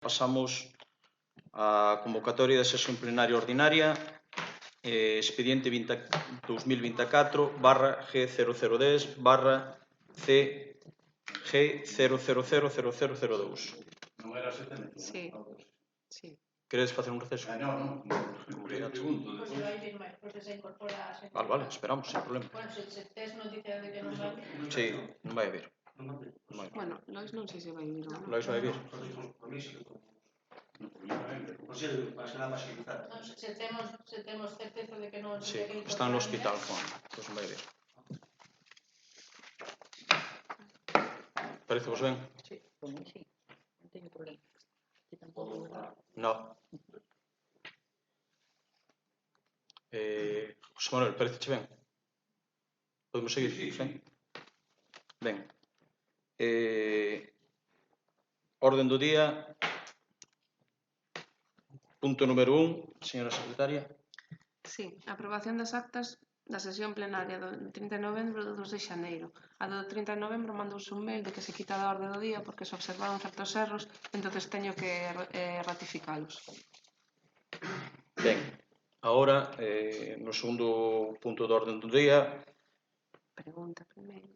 Pasamos á convocatoria da sesión plenaria ordinaria, expediente 2024/G0010/C G000002. Non era 70? Sí, sí. Queredes facer un receso? Non. Pregunto. Pois se vai vir máis, pois se incorpora a xente. Vale, esperamos, sin problema. Bueno, se tes noticia de que non vai vir. Sí, non vai vir. Bueno, Lois non sei se vai vir ou non. Lois vai vir. Non, se temos certeza de que non Sí, se vai está no hospital, Juan, pois non vai vir. Parece vos ben? Sí, por mí sí, non teño problema. Que tampouco... No. José Manuel, pareceche ben? Podemos seguir? Sí. Ben. Orden do día. Punto número 1, señora secretaria. Sí, aprobación das actas da sesión plenaria do 30 de novembro do 2 de xaneiro. A do 30 de novembro mandouse un mail de que se quita da orde do día porque se observaron certos erros, entonces teño que ratificalos. Ben, agora, no segundo punto do orden do día, Pregunta primeiro.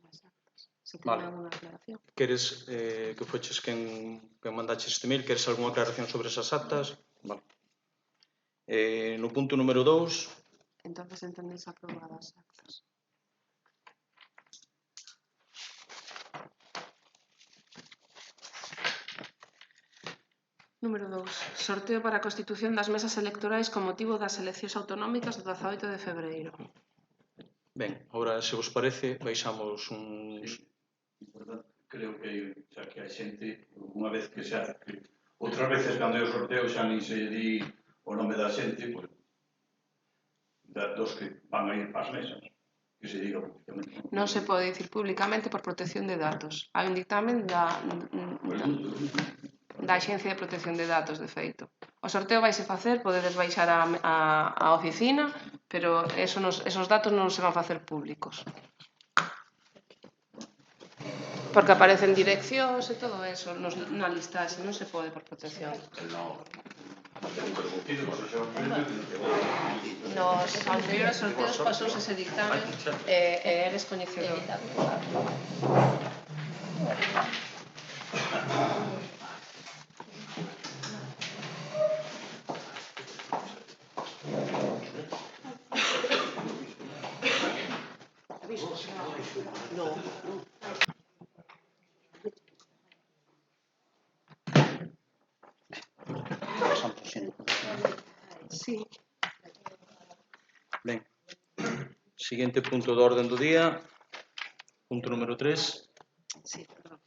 As actas. Se Vale. ten alguna aclaración. queres que foches quen mandaches este mail, queres algunha aclaración sobre esas actas? Vale. No punto número 2, Entonces entendéis aprobadas as actas. Número 2. Sorteo para a constitución das mesas electorais con motivo das eleccións autonómicas do 18 de febreiro. ben, agora, se vos parece, baixamos uns... Creo que xa que hai xente, unha vez que se hace, outras veces cando é o sorteo xa nin se di o nome da xente, pois, dos que van a ir para as mesas, que se diga públicamente. Non se pode dicir públicamente por protección de datos. Hai un dictamen da Axencia de Protección de Datos, de feito. O sorteo vaise facer, podedes baixar a oficina, pero esos datos non se van facer públicos. Porque aparecen direccións e todo eso na listaxe, non se pode por protección. Nos anteriores sorteos pasouse ese dictamen e eres coñecedor. Sí. Ben, seguinte punto do orden do día, punto número 3. Sí, perdón.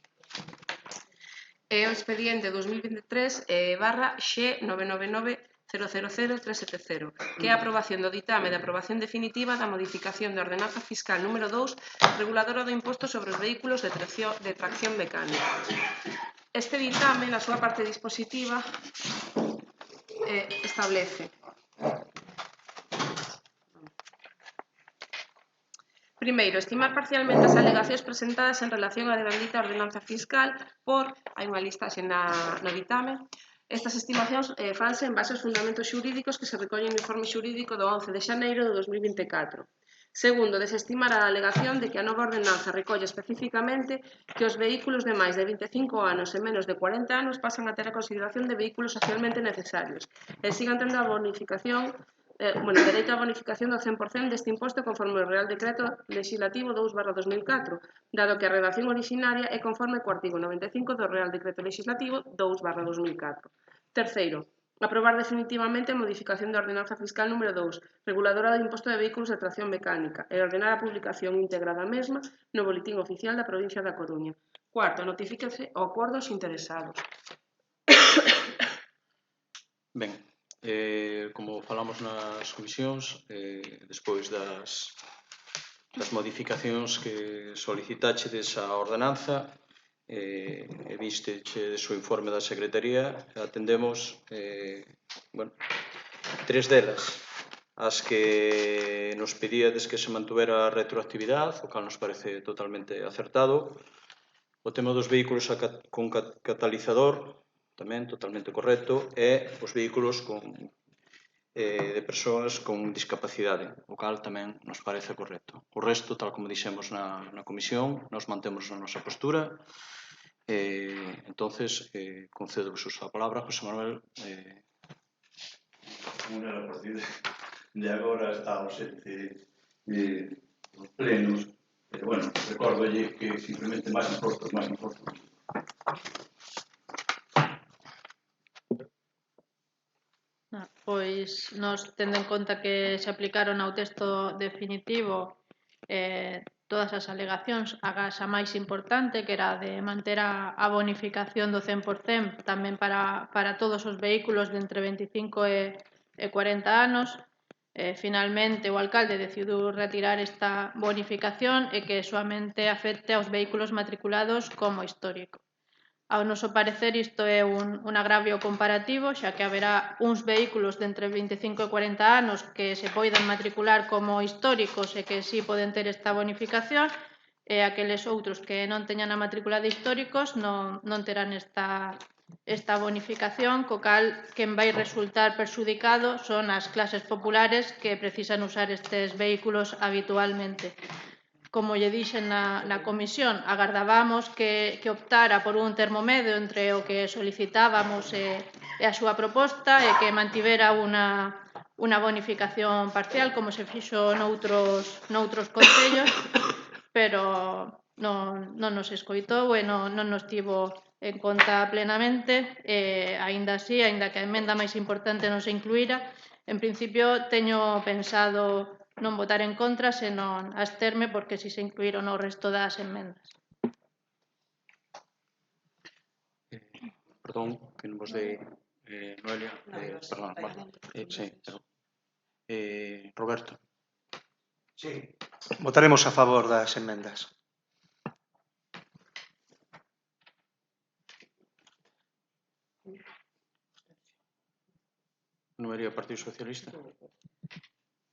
É o expediente 2023/G999-000-370, que é a aprobación do ditame de aprobación definitiva da modificación da ordenanza fiscal número 2, reguladora do imposto sobre os vehículos de tracción mecánica. Este ditame, na súa parte dispositiva, establece: primeiro, estimar parcialmente as alegacións presentadas en relación á devandita ordenanza fiscal por, hai unha listaxe no ditame. Estas estimacións fanse en base aos fundamentos xurídicos que se recollen no informe xurídico do 11 de xaneiro de 2024. Segundo, desestimar a alegación de que a nova ordenanza recolle especificamente que os vehículos de máis de 25 anos e menos de 40 anos pasan a ter a consideración de vehículos socialmente necesarios e sigan tendo a bonificación dereito á bonificación do 100% deste imposto conforme o Real Decreto Legislativo 2/2004, dado que a redacción orixinaria é conforme co artigo 95 do Real Decreto Legislativo 2/2004. Terceiro, aprobar definitivamente a modificación da ordenanza fiscal número 2, reguladora do imposto de vehículos de tracción mecánica, e ordenar a publicación íntegra da mesma no Boletín Oficial da Provincia da Coruña. Cuarto, notifíquese ao acordo aos interesados. Ben, como falamos nas comisións, despois das modificacións que solicitachedes á ordenanza, e visteche o informe da Secretaría, atendemos tres delas, as que nos pedíades que se mantuvera a retroactividade, o cal nos parece totalmente acertado. O tema dos vehículos con catalizador, tamén totalmente correcto, e os vehículos de persoas con discapacidade, o cal tamén nos parece correcto. O resto, tal como dixemos na comisión, nos mantemos na nosa postura. Entonces, concedo vos a palabra, José Manuel. A partir de agora está ausente os plenos, pero bueno, recórdolle que simplemente máis impostos. Pois, nos tendo en conta que se aplicaron ao texto definitivo todas as alegacións, agás a máis importante, que era de manter a bonificación do 100% tamén para todos os vehículos de entre 25 e 40 anos. Finalmente, o alcalde decidiu retirar esta bonificación e que soamente afecte aos vehículos matriculados como histórico. Ao noso parecer, isto é un agravio comparativo, xa que haberá uns vehículos de entre 25 e 40 anos que se poidan matricular como históricos e que sí poden ter esta bonificación, e aqueles outros que non teñan a matrícula de históricos non terán esta bonificación, co cal quen vai resultar perxudicado son as clases populares que precisan usar estes vehículos habitualmente. Como lle dixen na comisión, agardábamos que optara por un termo medio entre o que solicitábamos e a súa proposta e que mantivera unha bonificación parcial, como se fixo noutros concellos, pero non nos escoitou e non nos tivo en conta plenamente. Aínda así, aínda que a emenda máis importante non se incluíra, en principio teño pensado non votar en contra, senón absterme, porque si se incluíron o resto das emendas. Perdón, que non vos dei, Noelia, perdón, vale. Sí, perdón. Roberto. Sí, votaremos a favor das emendas. Noelia, Partido Socialista.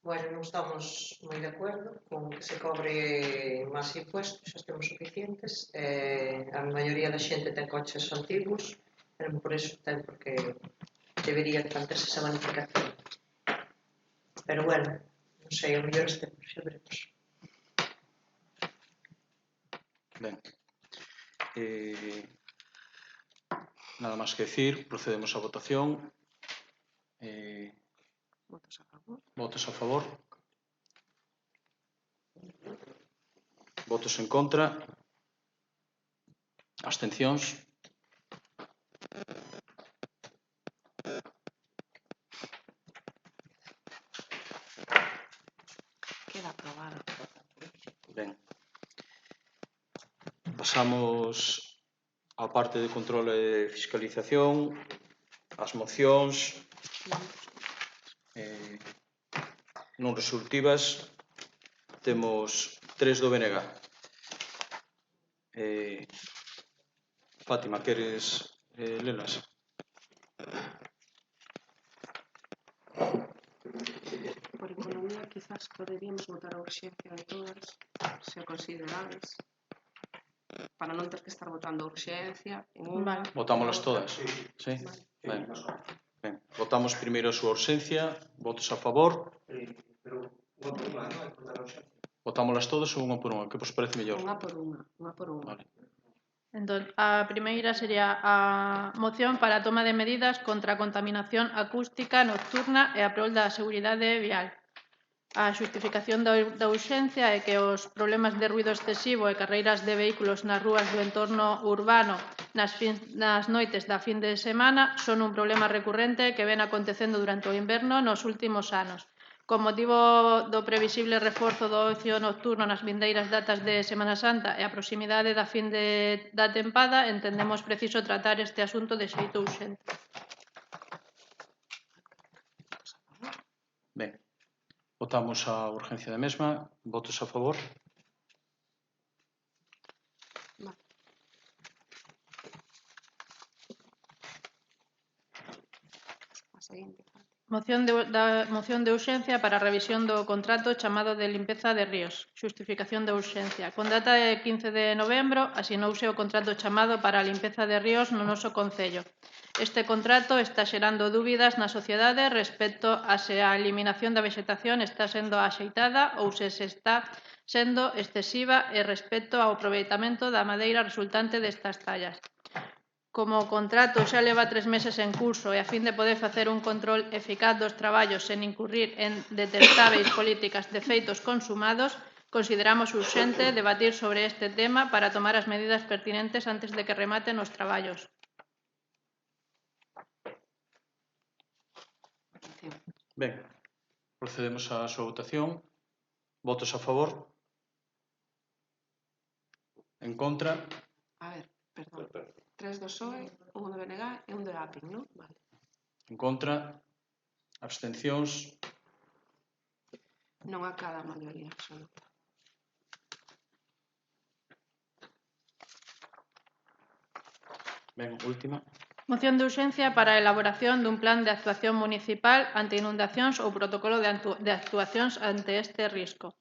Bueno, non estamos moi de acordo con que se cobre máis impuestos, xa temos suficientes. A maioría da xente ten coches antigos, pero por eso ten porque debería plantearse esa bonificación. Pero bueno, non sei, ao mellor estemos, xa veremos. Ben. Nada máis que decir, procedemos á votación. Votos a favor. Votos a favor. Votos en contra. Abstencións. Queda aprobado. Ben. Pasamos á parte de control e fiscalización, as mocións non resolutivas. Temos 3 do BNG. Fátima, queres lelas? Por economía, quizás poderíamos votar a urxencia de todas, se o considerades, para non ter que estar votando a urxencia en unha. Vale. Votámolas todas? Sí? Ben. Ben. Votamos primeiro a súa urxencia. Votos a favor. Pero unha por unha, non hai que votar a urxencia. Votámolas todas ou unha por unha? Que vos parece mellor? Unha por unha. Vale. Entón, a primeira sería a moción para a toma de medidas contra a contaminación acústica nocturna e a prol da seguridade vial. A xustificación da urxencia é que os problemas de ruido excesivo e carreiras de vehículos nas rúas do entorno urbano nas noites da fin de semana son un problema recurrente que ven acontecendo durante o inverno nos últimos anos. Con motivo do previsible reforzo do ocio nocturno nas vindeiras datas de Semana Santa e a proximidade da fin da tempada, entendemos preciso tratar este asunto de xeito urxente. Ben. Votamos a urgencia da mesma. Votos a favor. A seguinte. Moción de urxencia para a revisión do contrato chamado de limpeza de ríos. Xustificación de urxencia. Con data de 15 de novembro asinouse o contrato chamado para a limpeza de ríos no noso concello. Este contrato está xerando dúbidas na sociedade respecto a se a eliminación da vexetación está sendo axeitada ou se está sendo excesiva e respecto ao aproveitamento da madeira resultante destas tallas. Como o contrato xa leva 3 meses en curso e a fin de poder facer un control eficaz dos traballos sen incurrir en detestáveis políticas de feitos consumados, consideramos urxente debatir sobre este tema para tomar as medidas pertinentes antes de que rematen os traballos. Ben, procedemos á súa votación. Votos a favor? En contra? A ver, perdón. 3 do PSOE, 1 do BNG e 1 do APIN, non? Vale. En contra? Abstencións? Non acada a maioría absoluta. Ben, última. Moción de urxencia para a elaboración dun plan de actuación municipal ante inundacións ou protocolo de actuacións ante este risco.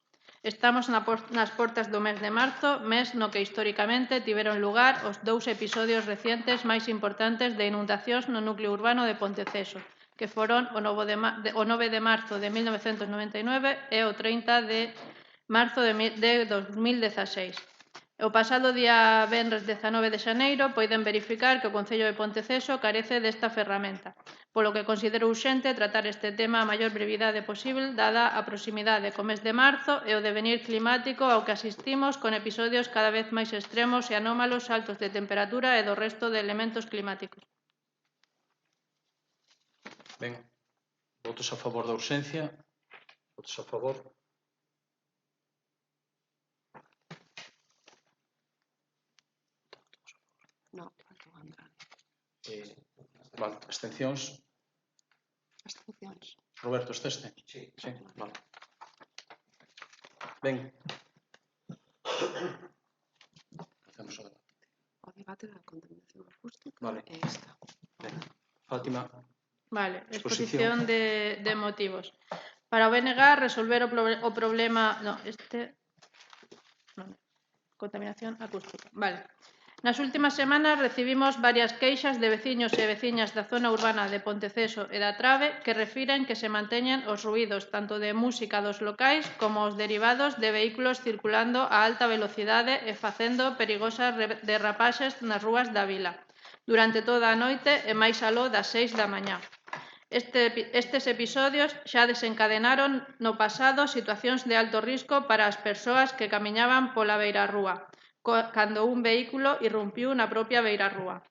Estamos nas portas do mes de marzo, mes no que históricamente tiveron lugar os 2 episodios recientes máis importantes de inundacións no núcleo urbano de Ponteceso, que foron o 9 de marzo de 1999 e o 30 de marzo de 2016. O pasado día venres 19 de xaneiro poden verificar que o Concello de Ponteceso carece desta ferramenta, polo que considero urxente tratar este tema a maior brevidade posible dada a proximidade co mes de marzo e o devenir climático ao que asistimos con episodios cada vez máis extremos e anómalos saltos de temperatura e do resto de elementos climáticos. Ben, votos a favor da urxencia? Votos a favor? Non, falta o Andrade. Vale, abstencións? Abstencións. Roberto, esteste? Sí. Vale. Ben. Facemos o debate. O debate da contaminación acústica Vale. é esta. Ben. Fátima. Vale, exposición de motivos. Para o BNG resolver o problema... No, contaminación acústica. Vale. Nas últimas semanas recibimos varias queixas de veciños e veciñas da zona urbana de Ponteceso e da Trave que refiren que se manteñen os ruídos tanto de música dos locais como os derivados de vehículos circulando a alta velocidade e facendo perigosas derrapaxes nas rúas da vila durante toda a noite e máis aló das 6 da mañá. Estes episodios xa desencadenaron no pasado situacións de alto risco para as persoas que camiñaban pola beirarrúa, cando un vehículo irrumpiu na propia beirarrúa.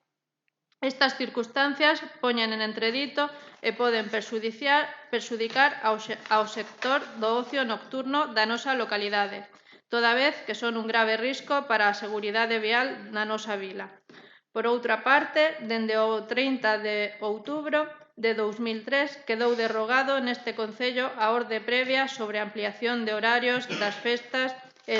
Estas circunstancias poñen en entredito e poden perxudicar ao sector do ocio nocturno da nosa localidade, toda vez que son un grave risco para a seguridade vial na nosa vila. Por outra parte, dende o 30 de outubro de 2003 quedou derrogado neste Concello a orde previa sobre a ampliación de horarios das festas e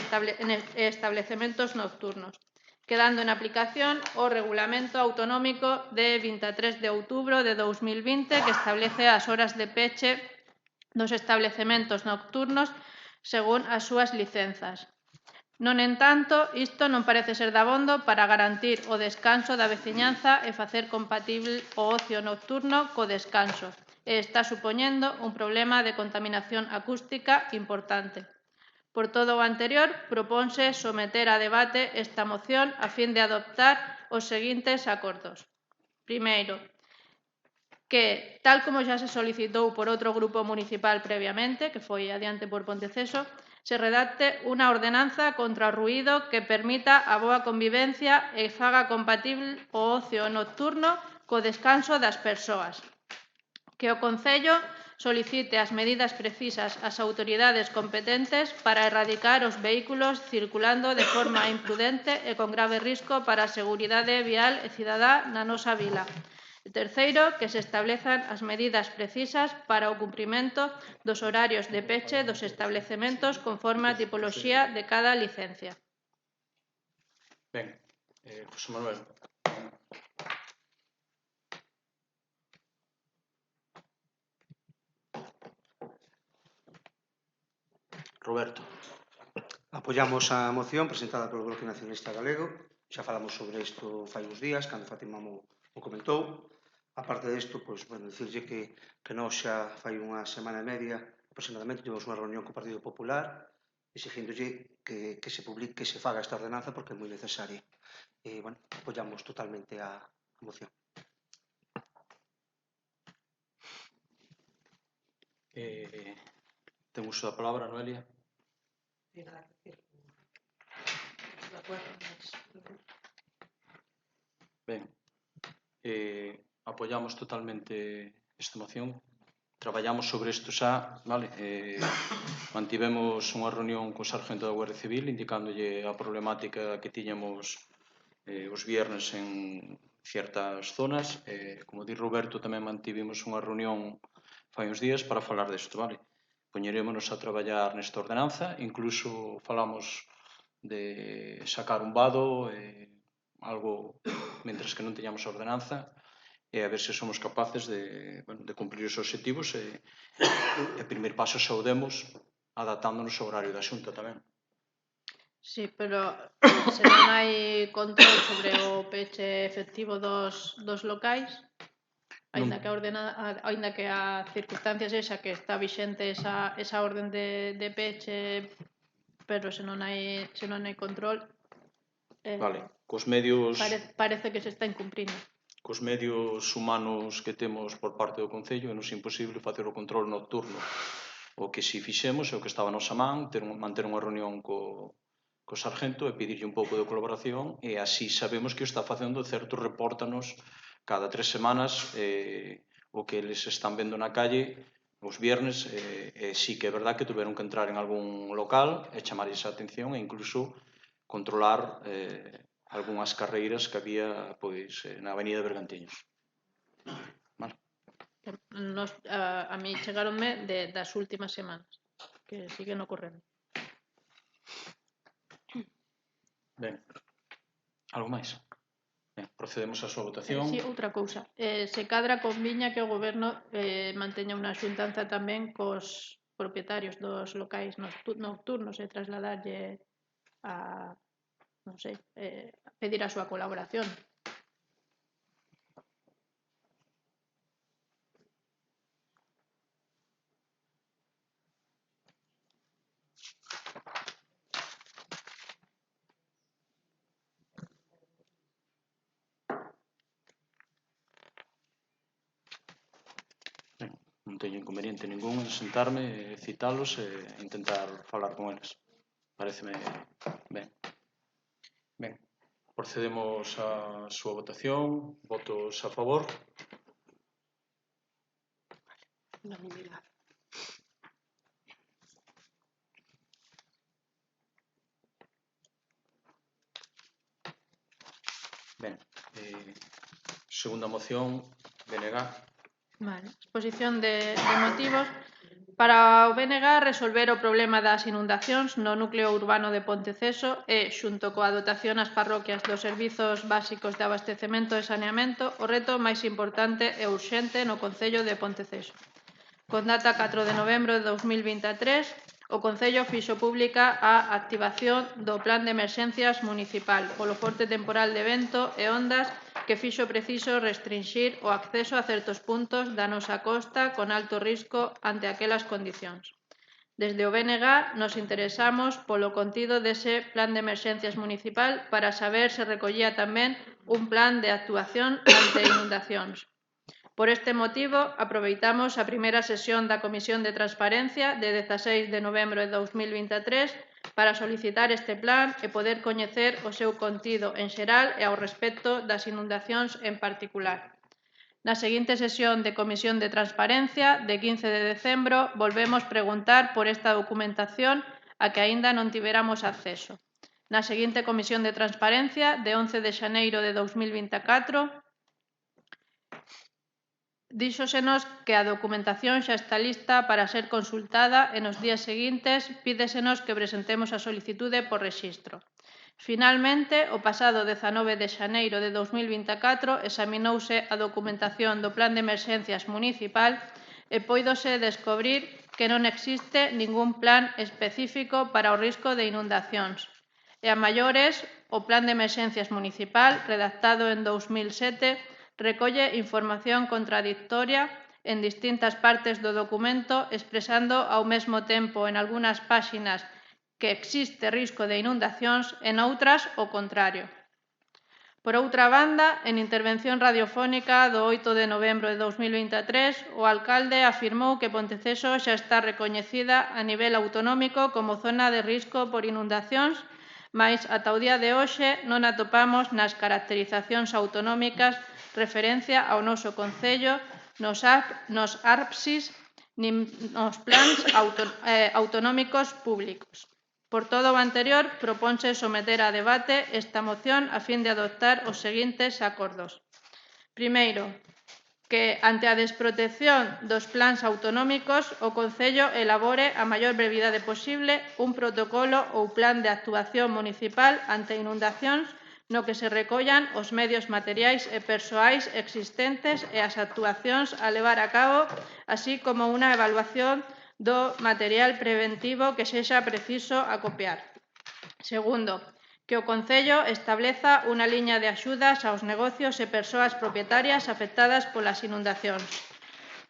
establecementos nocturnos, quedando en aplicación o Regulamento Autonómico de 23 de outubro de 2020 que establece as horas de peche dos establecementos nocturnos según as súas licenzas. Non entanto, isto non parece ser dabondo para garantir o descanso da veciñanza e facer compatible o ocio nocturno co descanso, e está supoñendo un problema de contaminación acústica importante. Por todo o anterior, proponse someter a debate esta moción a fin de adoptar os seguintes acordos. Primeiro, que, tal como xa se solicitou por outro grupo municipal previamente, que foi adiante por Ponteceso, se redacte unha ordenanza contra o ruído que permita a boa convivencia e faga compatible o ocio nocturno co descanso das persoas. Que o Concello solicite as medidas precisas ás autoridades competentes para erradicar os vehículos circulando de forma imprudente e con grave risco para a seguridade vial e cidadá na nosa vila. E terceiro, que se establezan as medidas precisas para o cumprimento dos horarios de peche dos establecementos conforme a tipoloxía de cada licencia. Ben, José Manuel. Roberto. Apoiamos a moción presentada polo Bloque Nacionalista Galego. Xa falamos sobre isto fai uns días, cando Fátima mo comentou. Aparte disto, pois, bueno, dicirlle que nós xa fai unha semana e media aproximadamente tivemos unha reunión co Partido Popular exigíndolle que se faga esta ordenanza porque é moi necesaria. E, bueno, apoiamos totalmente a moción. Ten uso da palabra, Noelia. Ben, apoiamos totalmente esta moción. Traballamos sobre isto xa, vale? Mantivemos unha reunión co sargento da Guardia Civil indicándolle a problemática que tiñamos os viernes en ciertas zonas. Como di Roberto, tamén mantivemos unha reunión fai uns días para falar disto, vale? Poñerémonos a traballar nesta ordenanza, incluso falamos de sacar un vado, algo, mentres que non teñamos a ordenanza, e a ver se somos capaces de cumplir os obxectivos e primeiro paso xa o demos adaptándonos ao horario da Xunta tamén. Sí, pero se non hai control sobre o peche efectivo dos locais, aínda que a circunstancia sexa que está vixente esa orden de peche, pero se non hai control, Vale, cos medios parece que se está incumprindo. Cos medios humanos que temos por parte do Concello é nos imposible facer o control nocturno. O que si fixemos é o que estaba a nosa man, manter unha reunión co sargento e pedirlle un pouco de colaboración, e así sabemos que o está facendo, certo, repórtanos cada 3 semanas o que eles están vendo na calle os viernes, e sí que é verdad que tuveron que entrar en algún local e chamar esa atención e incluso controlar algunhas carreiras que había pois na Avenida Bergantiños. Vale. A mí chegaronme das últimas semanas, que siguen ocorrendo. Ben, algo máis? Ben, procedemos á súa votación. Sí, outra cousa. Se cadra conviña que o Goberno manteña unha xuntanza tamén cos propietarios dos locais nocturnos e trasladarlle a, non sei, pedir a súa colaboración. Non teño inconveniente ningún en sentarme, citalos e intentar falar con eles. Pareceme ben. Ben, procedemos á súa votación. Votos a favor. Unanimidade. Ben, segunda moción, BNG. Vale. Exposición de motivos. Para o BNG resolver o problema das inundacións no núcleo urbano de Ponteceso e, xunto coa dotación ás parroquias dos servizos básicos de abastecemento e saneamento, o reto máis importante e urxente no Concello de Ponteceso. Con data 4 de novembro de 2023, o Concello fixo pública a activación do Plan de Emerxencias Municipal polo forte temporal de vento e ondas que fixo preciso restringir o acceso a certos puntos da nosa costa con alto risco ante aquelas condicións. Desde o BNG nos interesamos polo contido dese Plan de Emerxencias Municipal para saber se recollía tamén un plan de actuación ante inundacións. Por este motivo, aproveitamos a primeira sesión da Comisión de Transparencia de 16 de novembro de 2023 para solicitar este plan e poder coñecer o seu contido en xeral e ao respecto das inundacións en particular. Na seguinte sesión de Comisión de Transparencia, de 15 de decembro, volvemos preguntar por esta documentación a que aínda non tiveramos acceso. Na seguinte Comisión de Transparencia, de 11 de xaneiro de 2024, díxosenos que a documentación xa está lista para ser consultada e nos días seguintes pídesenos que presentemos a solicitude por rexistro. Finalmente, o pasado 19 de xaneiro de 2024 examinouse a documentación do Plan de Emerxencias Municipal e poidose descobrir que non existe ningún plan específico para o risco de inundacións. E a maiores, o Plan de Emerxencias Municipal, redactado en 2007, recolle información contradictoria en distintas partes do documento, expresando ao mesmo tempo en algunhas páxinas que existe risco de inundacións e noutras o contrario. Por outra banda, en intervención radiofónica do 8 de novembro de 2023, o alcalde afirmou que Ponteceso xa está recoñecida a nivel autonómico como zona de risco por inundacións, mais ata o día de hoxe non atopamos nas caracterizacións autonómicas referencia ao noso concello, nos ARPSIS, nin nos plans autonómicos públicos. Por todo o anterior, proponse someter a debate esta moción a fin de adoptar os seguintes acordos. Primeiro, que ante a desprotección dos plans autonómicos, o Concello elabore a maior brevidade posible un protocolo ou plan de actuación municipal ante inundacións no que se recollan os medios materiais e persoais existentes e as actuacións a levar a cabo, así como unha evaluación do material preventivo que sexa preciso acopiar. Segundo, que o Concello estableza unha liña de axudas aos negocios e persoas propietarias afectadas polas inundacións.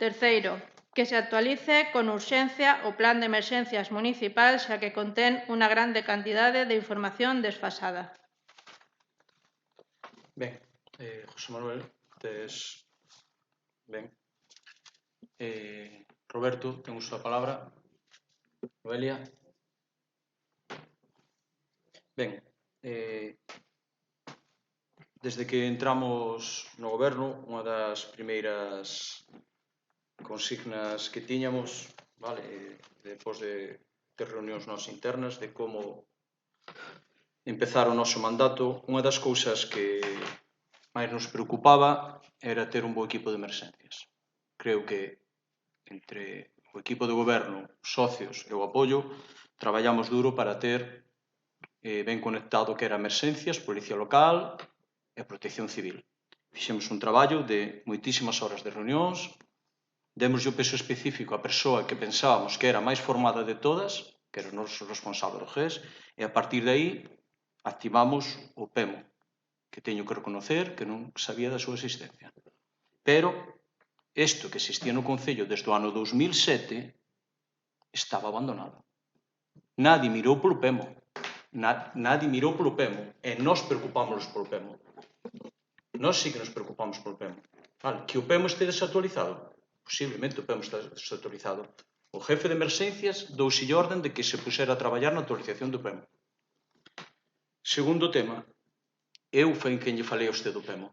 Terceiro, que se actualice con urxencia o Plan de Emerxencias Municipal, xa que contén unha grande cantidade de información desfasada. Ben, José Manuel, tes... Ben. Roberto, ten uso a palabra. Noelia. Ben, desde que entramos no goberno, unha das primeiras consignas que tiñamos, vale, depois de ter reunións nos internas de como empezar o noso mandato, unha das cousas que máis nos preocupaba era ter un bo equipo de emerxencias. Creo que entre o equipo de goberno, socios e o apoio, traballamos duro para ter ben conectado que era emerxencias, policía local e protección civil. Fixemos un traballo de moitísimas horas de reunións, demos o peso específico á persoa que pensábamos que era máis formada de todas, que era o noso responsable do GES, e a partir de aí activamos o PEMO, que teño que reconocer que non sabía da súa existencia. Pero isto que existía no Concello desde o ano 2007 estaba abandonado. Nadie mirou polo PEMO. Nadie mirou polo PEMO. E nós preocupámonos polo PEMO. Nós sí que nos preocupamos polo PEMO. Vale, que o PEMO este desactualizado? Posiblemente o PEMO está desactualizado. O jefe de emerxencias douselle orden de que se puxera a traballar na actualización do PEMO. Segundo tema, eu foi quen lle falei a usted do PEMO.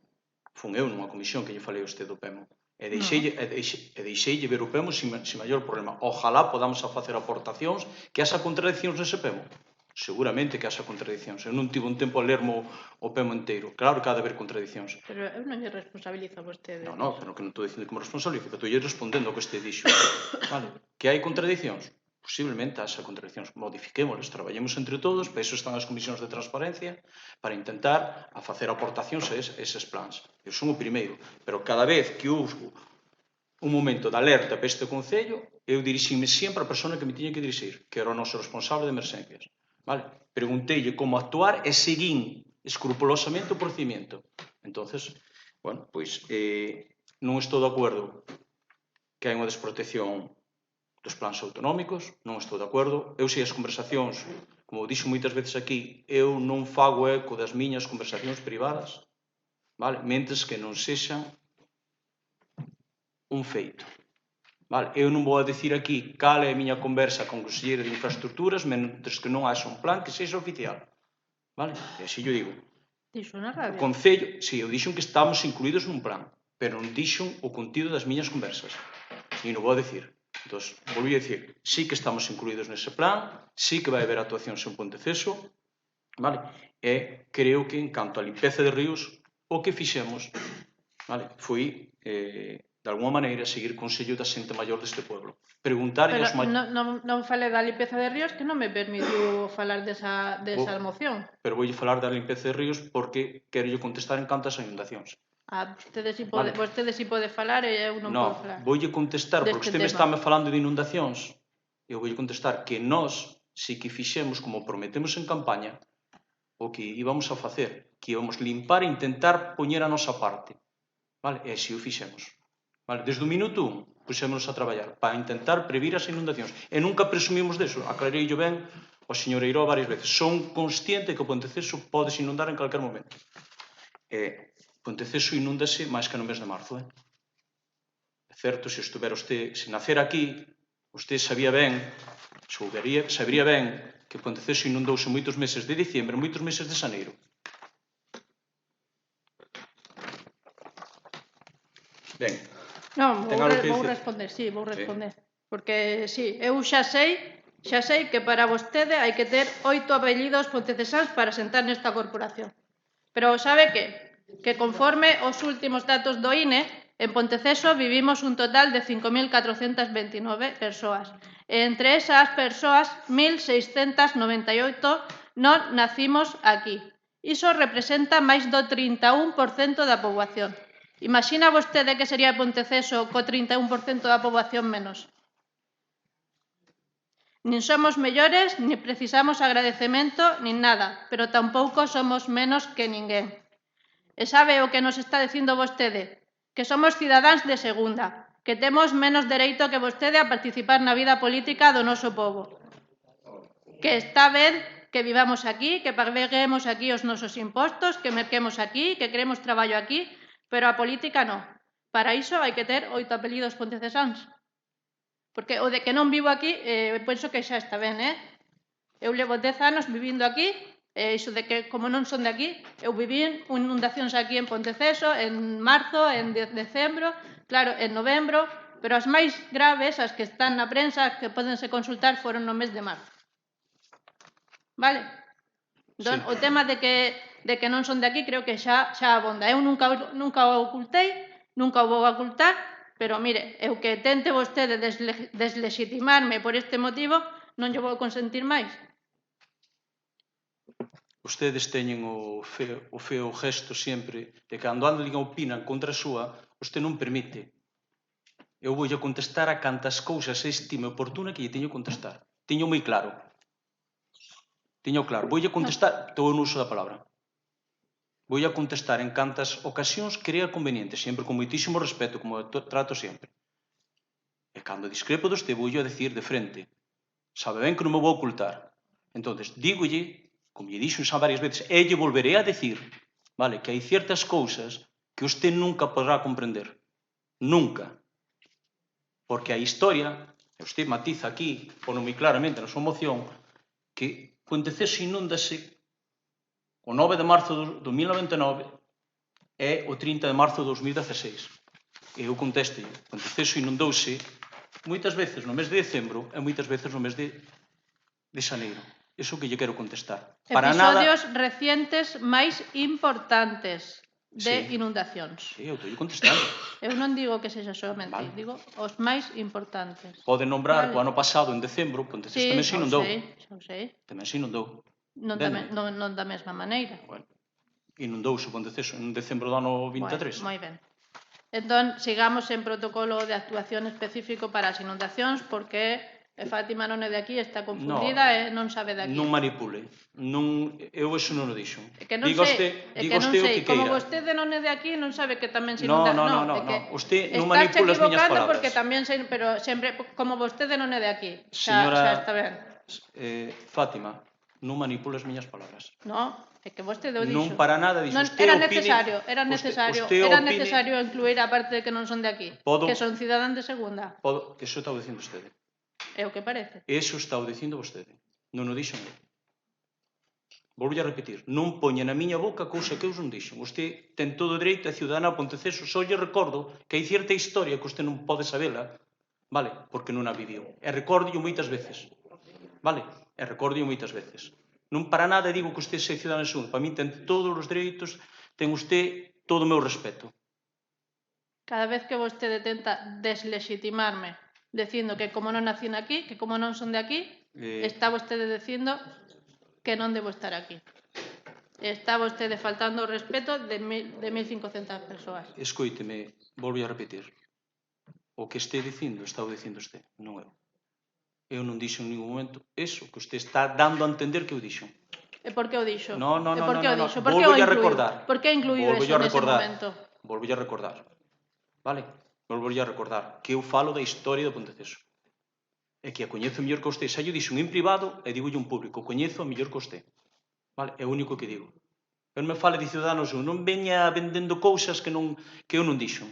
Fun eu nunha comisión que lle falei a usted do PEMO. E deixeille ver o PEMO sin maior problema. Ojalá podamos facer aportacións que haxa contradiccións nese PEMO. Seguramente que haxa contradiccións. Eu non tive un tempo a lermo o PEMO inteiro. Claro que ha de haber contradiccións. Pero eu non lle responsabilizo a vostede. Non, pero que non estou dicindo que me responsabilizo, que estou lle respondendo ao que este dixo. Vale. Que hai contradiccións? Posiblemente haxa contradiccións. Modifiquémolas, traballemos entre todos, para iso están as comisións de transparencia, para intentar a facer aportacións a eses plans. Eu son o primeiro, pero cada vez que houve un momento de alerta para este Concello, eu dirixime sempre a persona que me tiña que dirixir, que era o noso responsable de emerxencias. Vale? Pregunteille como actuar e seguín escrupulosamente o procedimento. Entonces, bueno, pois non estou de acordo que hai unha desprotección dos plans autonómicos, non estou de acordo. Eu sei as conversacións, como dixo moitas veces aquí, eu non fago eco das miñas conversacións privadas, vale? Mentes que non sexan un feito. Vale? Eu non vou a dicir aquí cal é a miña conversa con o conselleiro de infraestructuras mentres que non haxa un plan que sexa oficial. Vale? E así yo digo. Dixo na radio? O Concello, si, eu dixo que estamos incluídos nun plan, pero non dixo o contido das miñas conversas. E non vou a dicir. Entón, volví a dicir, sí que estamos incluídos nese plan, sí que vai haber actuacións en Ponteceso, vale? E creo que en canto a limpeza de ríos, o que fixemos, vale, foi de alguma maneira seguir consello da xente maior deste pueblo. Preguntar aos maiores... Non fale da limpeza de ríos que non me permitiu falar desa moción. Pero voulle falar da limpeza de ríos porque quero contestar en canto ás inundacións. Vostede si pode falar e eu non podo falar. Non, voulle contestar porque usted me está falando de inundacións. Eu vou contestar que nós, si que fixemos como prometemos en campaña, o que íbamos a facer, que íbamos limpar e intentar poñer a nosa parte. Vale? E así o fixemos. Vale? Desde o minuto 1 puxémonos a traballar para intentar previr as inundacións. E nunca presumimos deso. Aclareillo ben ao señor Eiró varias veces. Son consciente que o Ponteceso pode se inundar en calquer momento. E Ponteceso inúndase máis que no mes de marzo. É certo, se estuvera usted, se nacer aquí, usted sabía ben, sabería ben que Ponteceso inundouse moitos meses de diciembre, moitos meses de xaneiro. Ben, Non, ten vou, algo que vou dicir? responder, sí, vou responder. Porque, sí, eu xa sei que para vostede hai que ter 8 apellidos pontecesáns para sentar nesta corporación. Pero sabe que conforme os últimos datos do INE, en Ponteceso vivimos un total de 5.429 persoas. E entre esas persoas, 1.698 non nacimos aquí. Iso representa máis do 31% da poboación. Imagina vostede que sería Ponteceso co 31% da poboación menos. Nin somos mellores, nin precisamos agradecemento, nin nada, pero tampouco somos menos que ninguén. E sabe o que nos está dicindo vostede? Que somos cidadáns de segunda, que temos menos dereito que vostede a participar na vida política do noso pobo. Que está ben que vivamos aquí, que paguemos aquí os nosos impostos, que merquemos aquí, que queremos traballo aquí, pero a política non. Para iso hai que ter 8 apelidos pontecesáns. Porque o de que non vivo aquí, penso que xa está ben, Eu levo 10 anos vivindo aquí, iso de que, como non son de aquí, eu viví inundacións aquí en Ponteceso, en marzo, en decembro, claro, en novembro, pero as máis graves, as que están na prensa, que podense consultar, foron no mes de marzo. Vale? Entón, o tema de que non son de aquí, creo que xa abonda. Eu nunca o ocultei, nunca o vou ocultar, pero mire, eu que tente vostede deslegitimarme por este motivo, non lle vou consentir máis. Ustedes teñen o feo gesto sempre de que cando alguén opinan contra a súa, usted non permite. Eu voulle contestar a cantas cousas estime oportuna que lle teño que contestar. Teño moi claro. Voulle contestar todo o uso da palabra. Voulle contestar en cantas ocasións crea conveniente, sempre con moitísimo respeto, como trato sempre. E cando discrepo doste, voulle a decir de frente. Sabe ben que non me vou ocultar. Entón, dígolle, como lle dixo xa varias veces, e lle volveré a decir, vale, que hai certas cousas que usted nunca podrá comprender. Nunca. Porque a historia, e usted matiza aquí, pono moi claramente na súa moción, que Ponteceso inúndase o 9 de marzo do 2099 e o 30 de marzo de 2016. E eu contesto, Ponteceso inundouse moitas veces no mes de decembro e moitas veces no mes de xaneiro. Iso que lle quero contestar. Episodios recientes máis importantes de inundacións. Sí, eu estou contestando. Eu non digo que sexa somente, digo os máis importantes. Pode nombrar que o ano pasado, en decembro, Ponteceso tamén se inundou. Xa o sei. Tamén se inundou. Non da mesma maneira. Bueno, inundouse o Ponteceso en decembro do ano 23. Moi ben. Entón, sigamos en protocolo de actuación específico para as inundacións, porque Fátima non é de aquí, está confundida e non sabe de aquí. Non manipule. Eu iso non o dixo. Diga usted o que queira. Como vostede non é de aquí, non sabe que tamén se inunda. Non. Usted non manipula as miñas palabras. Porque tamén pero sempre, como vostede non é de aquí. Xa está ben. Fátima, non manipula as miñas palabras. Non, é que vostede o dixo. Non para nada dixo. Era necesario incluir a parte de que non son de aquí, que son cidadán de segunda. Eso está dicindo vostede. É o que parece. Eso está dicindo vostede. Non o dixo eu. Volvo a repetir. Non poña na miña boca cousa que eu non dixo. Vostede ten todo o dereito a ciudadana Ponteceso. Só lle recordo que hai certa historia que vostede non pode sabela, vale? Porque non a viviu. E recórdio moitas veces. Vale? E recórdio moitas veces. Non para nada digo que usted sea ciudadana segunda. Para mí ten todos os dereitos, ten usted todo o meu respeto. Cada vez que vostede tenta deslegitimarme dicindo que como non nacín aquí, que como non son de aquí, está vostede dicindo que non debo estar aquí. Está vostede faltando o respeto de 1.500 persoas. Escoíteme, volvo a repetir. O que este dicindo, está o dicindo usted, non eu. Eu non dixo en ningún momento eso, que usted está dando a entender que eu dixo. E por que o dixo? No. E por que o dixo? Por que o Volvo a incluiu? recordar. Por que incluiu eso nese momento? Volvo a recordar. Vale? Volvo a recordar que eu falo da historia do Ponteceso. E que a coñezo mellor que usted. Xa lle dixo en privado e digo un público. Coñezo mellor que usted. Vale? É o único que digo. Pero me fale de Ciudadanos 1. Non veña vendendo cousas que eu non dixo.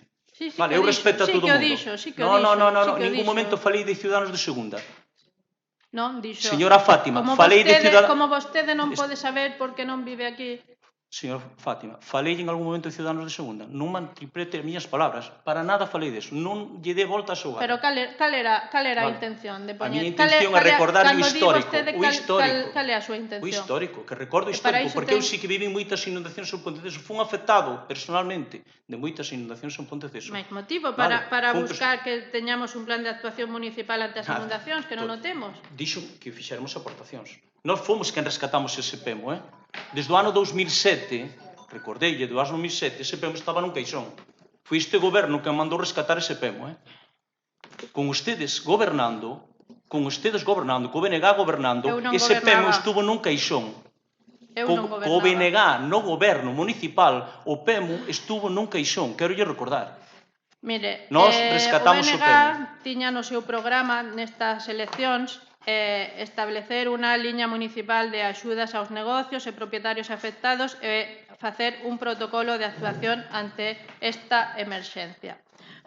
Vale, eu respeto a todo o mundo. No, en ningún momento falei de Ciudadanos de segunda. Non, dixo. Señora Fátima, falei de Ciudadanos... Como vostede non pode saber porque non vive aquí. Señora Fátima, falei en algún momento de Ciudadanos de segunda. Non malinterprete as miñas palabras. Para nada falei deso. Non lle dé volta a xogada. Pero cal era a intención de poñer? A miña intención é recordar o histórico. Cal é a súa intención? O histórico, que recordo o histórico, porque eu sí que vivi moitas inundacións en Ponteceso. Fun afectado personalmente de moitas inundacións en Ponteceso. Mais motivo para buscar que teñamos un plan de actuación municipal ante as inundacións, que non o temos. Dixo que fixéramos aportacións. Nós fomos quen rescatamos ese PEMO, Desde o ano 2007, recordeille, do ano 2007, ese PEMO estaba nun caixón. Foi este goberno que mandou rescatar ese PEMO, Con ustedes gobernando, co BNG gobernando, ese PEMO estuvo nun caixón. Co BNG no goberno municipal, o PEMO estuvo nun caixón, quero lle recordar. Mire, Nós rescatamos o BNG tiña no seu programa nestas eleccións establecer unha liña municipal de axudas aos negocios e propietarios afectados e facer un protocolo de actuación ante esta emerxencia.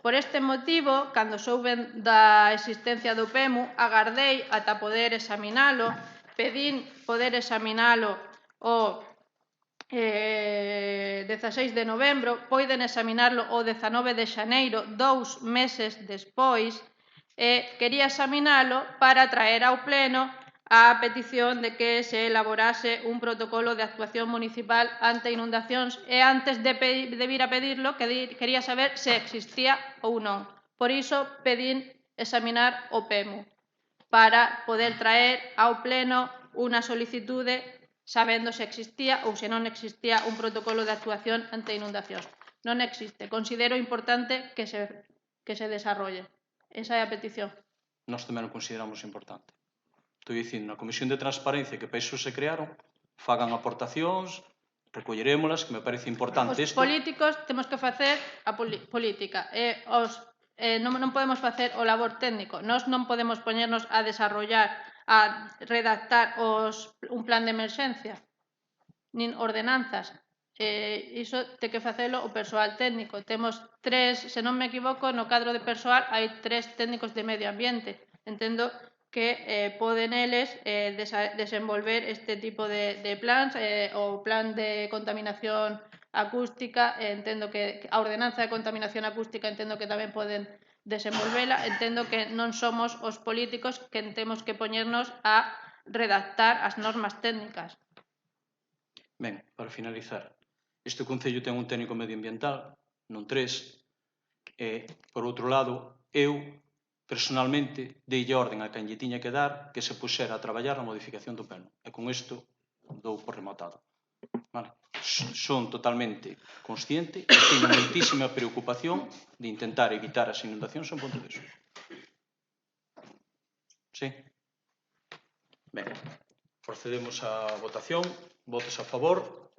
Por este motivo, cando souben da existencia do PEMO, agardei ata poder examinalo, pedín poder examinalo o 16 de novembro, poden examinarlo o 19 de xaneiro, 2 meses despois, quería examinalo para traer ao pleno a petición de que se elaborase un protocolo de actuación municipal ante inundacións e antes de vir a pedirlo quería saber se existía ou non. Por iso pedín examinar o PEMO para poder traer ao pleno unha solicitude sabendo se existía ou se non existía un protocolo de actuación ante inundacións. Non existe. Considero importante que se desarrolle. Esa é a petición. Nós tamén o consideramos importante. Estou dicindo, na Comisión de Transparencia que para iso se crearon, fagan aportacións, recollerémolas, que me parece importante isto. Os políticos temos que facer a política. Non podemos facer o labor técnico. Nós non podemos poñernos a desarrollar, a redactar un plan de emerxencia, nin ordenanzas. Iso ten que facelo o persoal técnico. Temos 3, se non me equivoco, no cadro de persoal hai 3 técnicos de medio ambiente. Entendo que poden eles desenvolver este tipo de plans, o plan de contaminación acústica, entendo que a ordenanza de contaminación acústica entendo que tamén poden desenvolvela. Entendo que non somos os políticos que temos que poñernos a redactar as normas técnicas. Ben, para finalizar, este Concello ten un técnico medioambiental, non 3, e, por outro lado, eu, personalmente, deille orden a quen lle tiña que dar que se puxera a traballar na modificación do plano. E con isto dou por rematado. Vale. Son totalmente consciente e teño moitísima preocupación de intentar evitar as inundacións en Ponteceso. Sí? Ben, procedemos á votación. Votos a favor.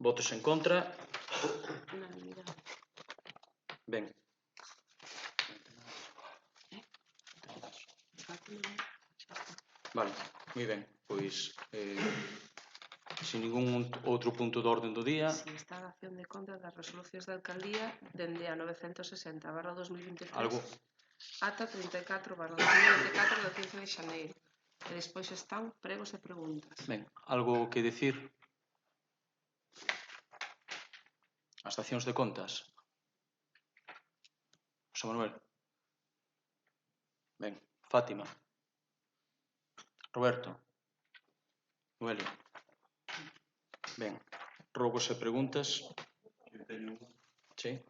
Votos en contra. Ben. Vale, moi ben. Pois, sin ningún outro punto de orden do día. Si está a acción de contra das resolucións da alcaldía dende a 960/2023 ata 34/2024 do 15 de xaneiro. E despois están pregos e preguntas. Ben, algo que decir? As accións de contas? José Manuel? Ben, Fátima? Roberto? Noelia? Ben, rogos e preguntas? Sí?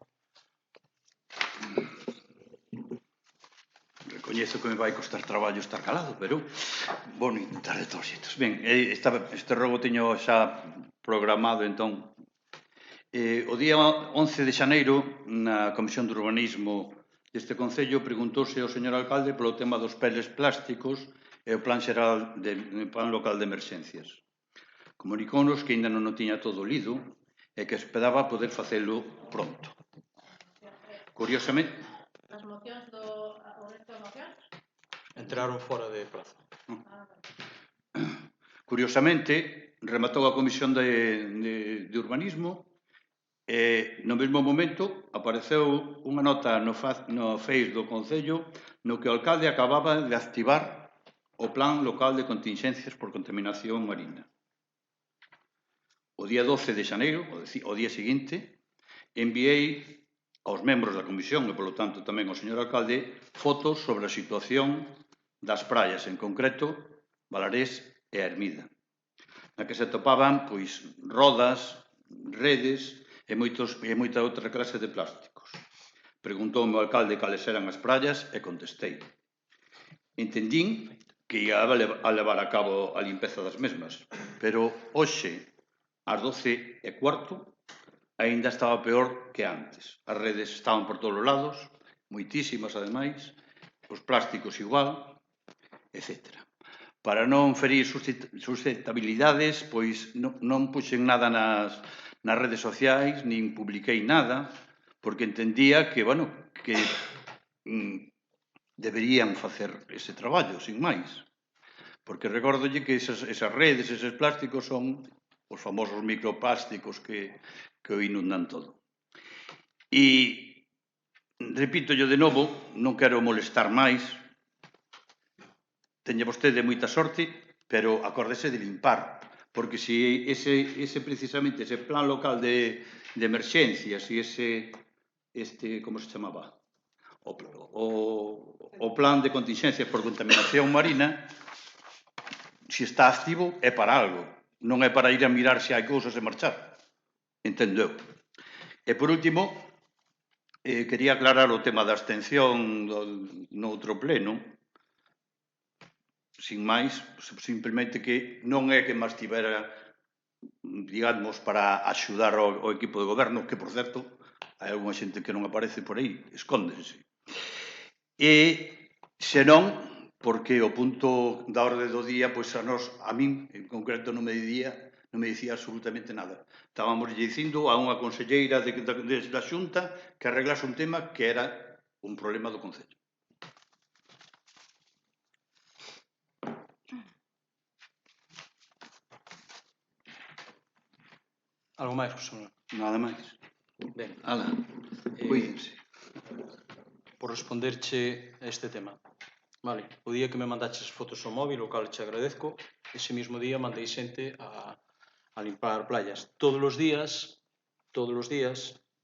Recoñezo que me vai costar traballo estar calado, pero vou intentar de todos xeitos. Ben, este rogo teño xa programado, entón. O día 11 de xaneiro, na Comisión de Urbanismo deste Concello preguntouse ao señor alcalde polo tema dos peles plásticos e o plan local de emerxencias. Comunicounos que ainda non o tiña todo lido e que esperaba poder facelo pronto. Curiosamente... As mocións o resto de mocións? Entraron fora de prazo. Curiosamente, rematou a Comisión de Urbanismo e no mesmo momento apareceu unha nota no Face do Concello no que o alcalde acababa de activar o plan local de contingencias por contaminación marina. O día 12 de xaneiro, o día seguinte, enviei aos membros da comisión e, polo tanto, tamén ao señor alcalde, fotos sobre a situación das praias, en concreto, Balarés e a Ermida, na que se topaban pois rodas, redes e moita outra clase de plásticos. Preguntoume o alcalde cales eran as praias e contestei. Entendín que ia a levar a cabo a limpeza das mesmas, pero hoxe, ás 12:15, aínda estaba peor que antes. As redes estaban por todos os lados, moitísimas ademais, os plásticos igual, etc. Para non ferir susceptabilidades, pois non puxen nada nas redes sociais, nin publiquei nada, porque entendía que, bueno, que deberían facer ese traballo, sin máis. Porque recórdolle que esas redes, eses plásticos son os famosos microplásticos que o inundan todo. E, repítolle de novo, non quero molestar máis, teña vostede moita sorte, pero acórdese de limpar, porque se precisamente ese plan local de emerxencias e como se chamaba? O plan de contingencias por contaminación marina, se está activo é para algo, non é para ir a mirar se hai cousas e marchar. Entendeu? E, por último, quería aclarar o tema da abstención no outro pleno. Sin máis, simplemente que non é que me estivera, digamos, para axudar ao equipo de goberno, que, por certo, hai alguna xente que non aparece por aí, escóndese. E, senón, porque o punto da orde do día, pois a min, en concreto, non me dicía absolutamente nada. Estábamos dicindo a unha conselleira da Xunta que arreglase un tema que era un problema do Concello. Algo máis, José Manuel? Nada máis. Ben, Ala, cuídense. por responderche a este tema. Vale, o día que me mandaches fotos ao móvil, o cal che agradezco, ese mismo día mandei xente a limpar playas. Todos os días,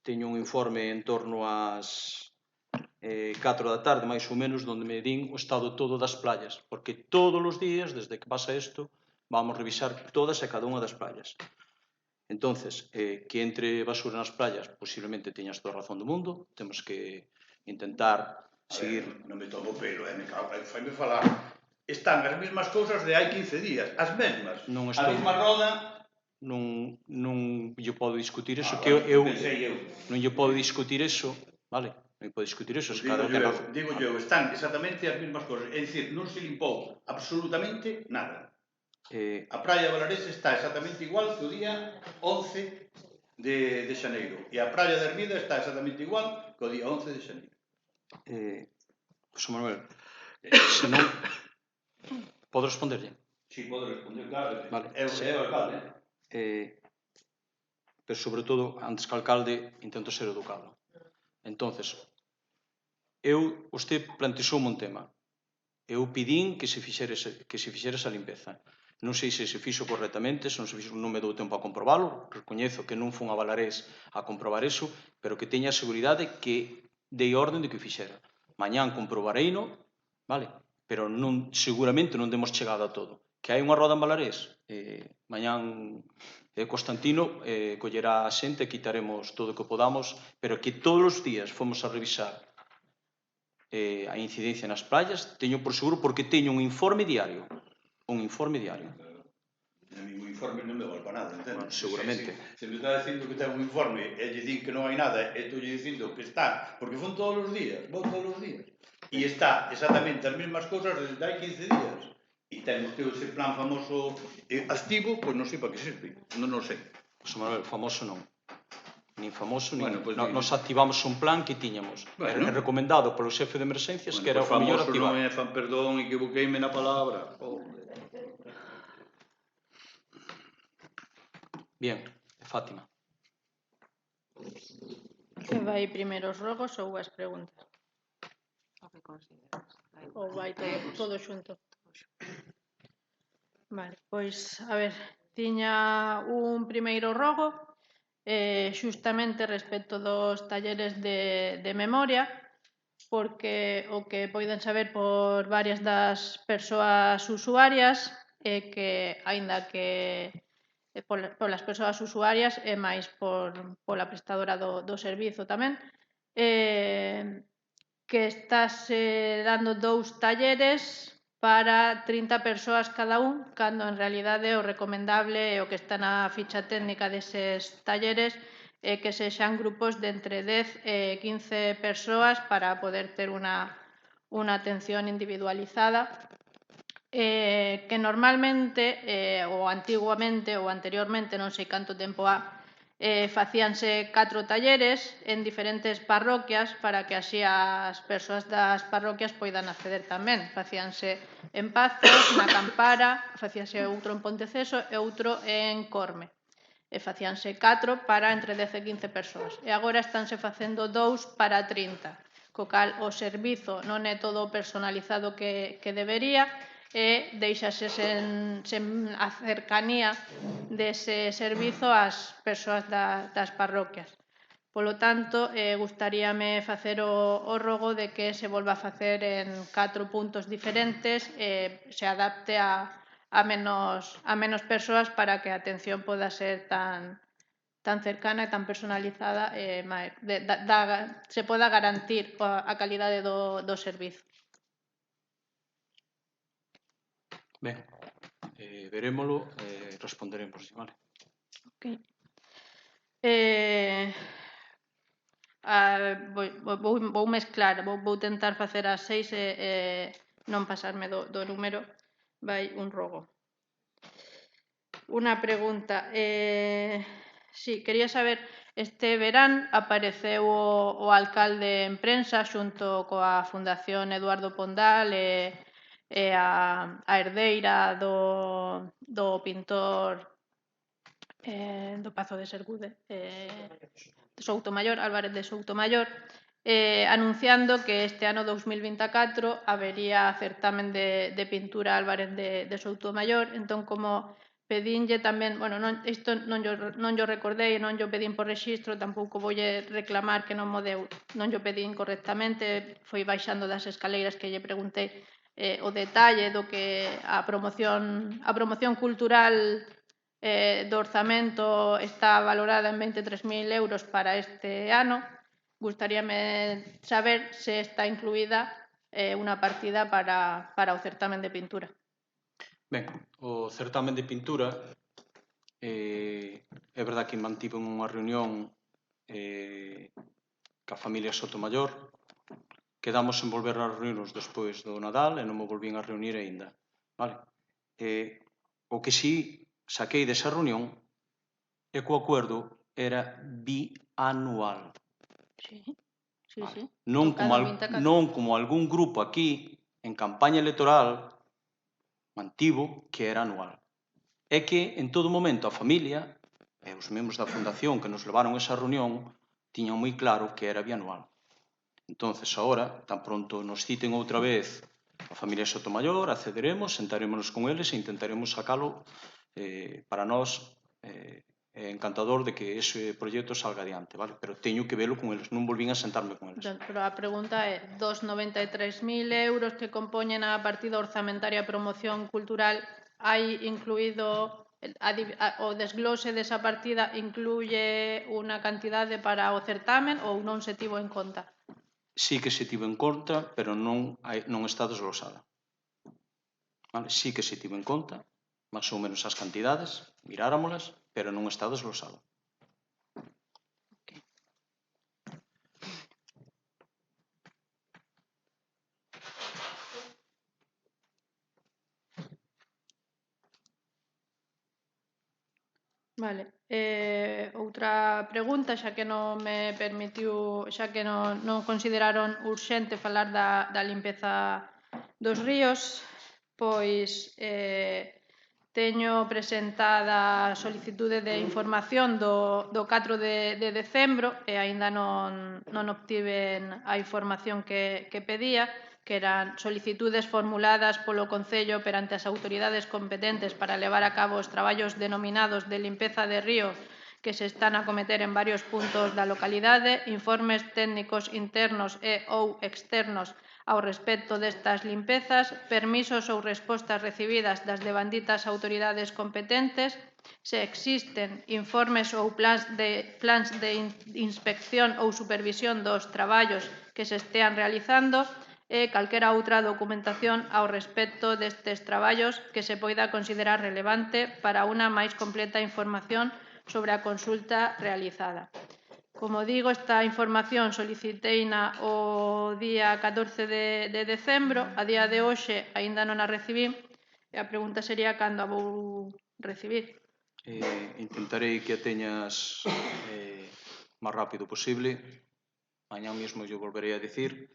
teño un informe en torno ás 4 da tarde, máis ou menos, onde me din o estado todo das playas, porque todos os días, desde que pasa isto, vamos revisar todas e cada unha das playas. Entonces, que entre basura nas playas, posiblemente teñas toda a razón do mundo, temos que intentar seguir... Non me tomo pelo, me cago, faime falar. Están as mesmas cousas de hai 15 días, as mesmas. A mesma roda... Non lle podo discutir eso, que eu non lle podo discutir eso, vale? Non lle podo discutir eso, se cada que razón. Digo eu, están exactamente as mesmas cousas, é dicir, non se limpou absolutamente nada. A praia de Balarés está exactamente igual que o día 11 de xaneiro e a praia de Ermida está exactamente igual que o día 11 de xaneiro. José Manuel, se non... Podo responderlle? Si, podo responder, claro. Vale. É o alcalde. Pero, sobre todo, antes que alcalde, intento ser educado. Entonces, usted plantexoume un tema. Eu pedín que se fixera esa limpeza. Non sei se se fixo correctamente, se non se fixo, non me dou tempo a comprobalo, recoñezo que non fun a Balarés a comprobar eso, pero que teña a seguridade que dei orden de que o fixera. Mañán comprobareino, vale? Pero seguramente non demos chegado a todo. Que hai unha roda en Balarés, mañán Constantino collerá a xente, quitaremos todo o que podamos, pero que todos os días fomos a revisar a incidencia nas playas, teño por seguro, porque teño un informe diario. Un informe diario. informes non me vale para nada, entende? Bueno, seguramente. Se me está dicindo que ten un informe e lle din que non hai nada e estou lle dicindo que está, porque vou todos os días. E está exactamente as mesmas cosas desde hai 15 días. E ten usted ese plan famoso activo, pois non sei para que sirve, non sei. José Manuel, famoso non. Nin famoso, nin... Bueno, pues, nos activamos un plan que tiñamos. Bueno. Recomendado polo xefe de emerxencias que era Pues o mellor famoso activar. non é, fan perdón, equivoqueime na palabra. Bien, Fátima. Que vai primeiro os rogos ou as preguntas? O que consideras. Ou vai todo xunto? Vale, pois, a ver, tiña un primeiro rogo xustamente respecto dos talleres de memoria, porque o que poden saber por varias das persoas usuarias é que, aínda que polas persoas usuarias e máis pola prestadora do servizo tamén, que estáse dando 2 talleres para 30 persoas cada un, cando en realidade o recomendable e o que está na ficha técnica deses talleres é que sexan grupos de entre 10 e 15 persoas para poder ter unha atención individualizada que normalmente ou antiguamente ou anteriormente, non sei canto tempo facíanse 4 talleres en diferentes parroquias para que así as persoas das parroquias poidan acceder tamén. Facíanse en Pazos, na Campara, facíanse outro en Ponteceso e outro en Corme. E facíanse 4 para entre 10 e 15 persoas. E agora estánse facendo 2 para 30, co cal o servizo non é todo personalizado que debería, e deixase sen a cercanía dese servizo ás persoas das parroquias. Polo tanto, gustaríame facer o rogo de que se volva a facer en 4 puntos diferentes e se adapte a menos persoas para que a atención poda ser tan cercana e tan personalizada se poda garantir a calidade do servizo. Ben, verémolo e responderemos, vale? Ok. Vou mezclar, vou tentar facer as 6 e non pasarme do número. Vai un rogo. Unha pregunta. Sí, quería saber, este verán apareceu o alcalde en prensa xunto coa Fundación Eduardo Pondal e a herdeira do pintor do Pazo de Sergude, Soutomaior, Álvarez de Soutomaior, anunciando que este ano 2024 habería certamen de pintura Álvarez de Soutomaior. Entón, como pedinlle tamén, bueno, isto non yo recordei, non yo pedín por rexistro, tampouco voulle reclamar que non yo pedín correctamente, foi baixando das escaleiras que lle preguntei o detalle do que a promoción cultural do orzamento está valorada en 23.000 euros para este ano. Gustaríame saber se está incluída unha partida para o certamen de pintura. Ben, o certamen de pintura é verdad que mantiven unha reunión ca familia Sotomayor. Quedamos en volver a reunirnos despois do Nadal e non me volvín a reunir aínda. Vale? O que si saquei desa reunión é que o acordo era bianual. Sí. Vale. Non como algún grupo aquí en campaña electoral mantivo que era anual. É que en todo momento a familia e os membros da fundación que nos levaron esa reunión tiñan moi claro que era bianual. Entonces, agora, tan pronto nos citen outra vez a familia Sotomayor, accederemos, sentarémonos con eles e intentaremos sacalo. Para nós é encantador de que ese proxecto salga adiante, vale? Pero teño que velo con eles, non volvín a sentarme con eles. Pero a pregunta é, dos 93.000 euros que compoñen a partida orzamentaria promoción cultural, hai incluído o desglose desa partida incluye unha cantidade para o certamen ou non se tivo en conta? Sí que se tivo en conta, pero non está desglosada. Vale? Sí que se tivo en conta, máis ou menos as cantidades, miráramolas, pero non está desglosado. Vale. Outra pregunta, xa que non me permitiu, xa que non consideraron urxente falar da limpeza dos ríos, pois teño presentada a solicitude de información do 4 de decembro e aínda non obtiven a información que pedía, que eran solicitudes formuladas polo Concello perante as autoridades competentes para levar a cabo os traballos denominados de limpeza de río que se están a cometer en varios puntos da localidade, informes técnicos internos e ou externos ao respecto destas limpezas, permisos ou respostas recibidas das devanditas autoridades competentes, se existen informes ou plans de inspección ou supervisión dos traballos que se estean realizando e calquera outra documentación ao respecto destes traballos que se poida considerar relevante para unha máis completa información sobre a consulta realizada. Como digo, esta información soliciteina o día 14 de decembro, a día de hoxe aínda non a recibín, e a pregunta sería cando a vou recibir. Intentarei que a teñas máis rápido posible, mañá mesmo yo volverei a dicir.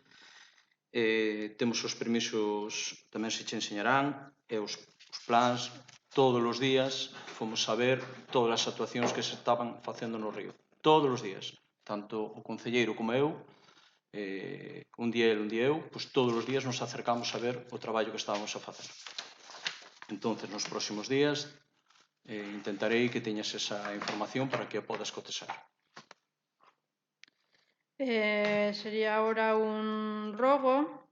Temos os permisos, tamén se che enseñarán, e os plans, todos os días fomos a ver todas as actuacións que se estaban facendo no río. Todos os días, tanto o concelleiro como eu, un día el, un día eu, pois todos os días nos acercamos a ver o traballo que estábamos a facer. Entonces, nos próximos días, intentarei que teñas esa información para que a podas cotesar. Sería ahora un rogo.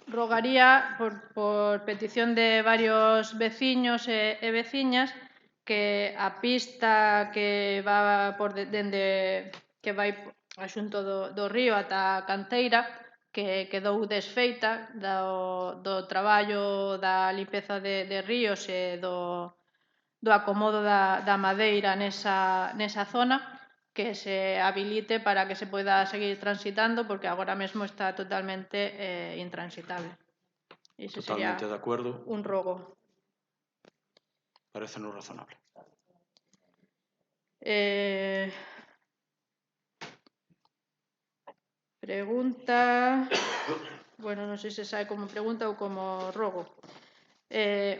Rogaría por petición de varios veciños e veciñas que a pista que va que vai xunto do río ata a canteira, que quedou desfeita do traballo da limpeza de ríos e do acomodo da madeira nesa zona, que se habilite para que se poida seguir transitando, porque agora mesmo está totalmente intransitable. Ese Totalmente de acuerdo. Un rogo. Parece-nos razonable. Pregunta... Bueno, non sei se sae como pregunta ou como rogo.